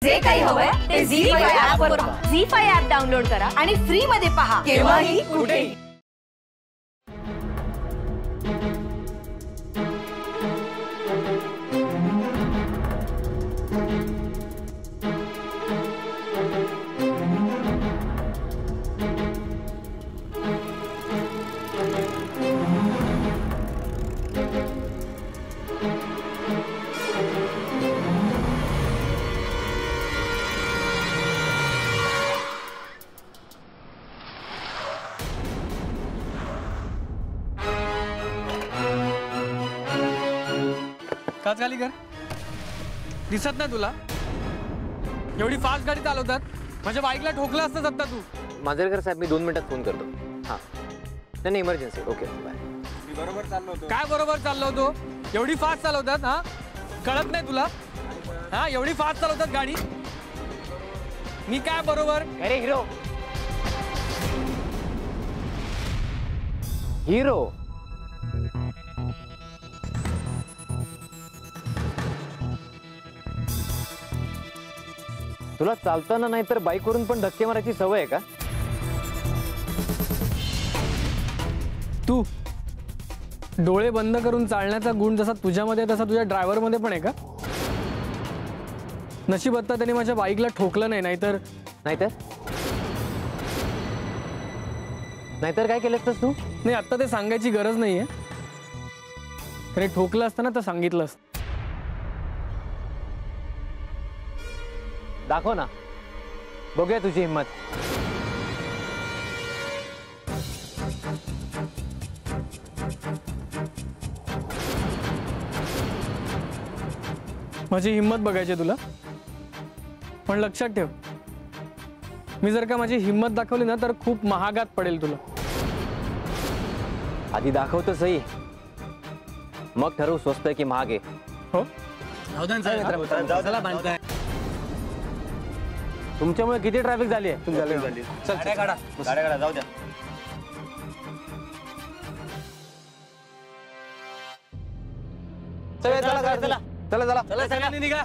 जे काही हवंय ते झी5 ऍप वर पहा. झी5 ऍप डाउनलोड करा आणि फ्री मध्ये पहा केव्हाही कुठेही. काच खाली कर. दिसत नाही तुला? एवढी फास्ट गाडी चालवतात. माझ्या बाईकला ठोकलं असतं सत्ता तू. मांजरेकर साहेब मी 2 मिनिटात फोन करतो. हां नाही इमर्जन्सी. Okay bye. मी बरोबर चाललो होतो. काय बरोबर चाललो होतो? एवढी फास्ट चालवतात हा? कळत नाही तुला? हा एवढी फास्ट चालवतात गाडी. मी काय बरोबर? अरे हिरो हिरो तुला चालताना नाही तर बाईकवरून पण धक्के मारायची सवय आहे का? तू डोळे बंद करून चालण्याचा गुण जसा तुझ्यामध्ये तसा तुझ्या ड्रायव्हर मध्ये पण आहे का? नशीब आता त्याने माझ्या बाईकला ठोकलं नाही. नाहीतर काय केलंस तू? नाही आता ते सांगायची गरज नाहीये. तरी ठोकलं असतं ना तर सांगितलंस. दाखव ना बघूया तुझी हिम्मत. माझी हिम्मत बघायची तुला. पण लक्षात ठेव मी जर का माझी हिम्मत दाखवली ना तर खूप महागात पडेल तुला. आधी दाखवतो सही मग ठरवू स्वस्त आहे की महाग आहे. हो तुमच्यामुळे किती ट्रॅफिक झाली आहे? गाड्या काढा जाऊ द्या. चला चला सगळ्यांनी निघा.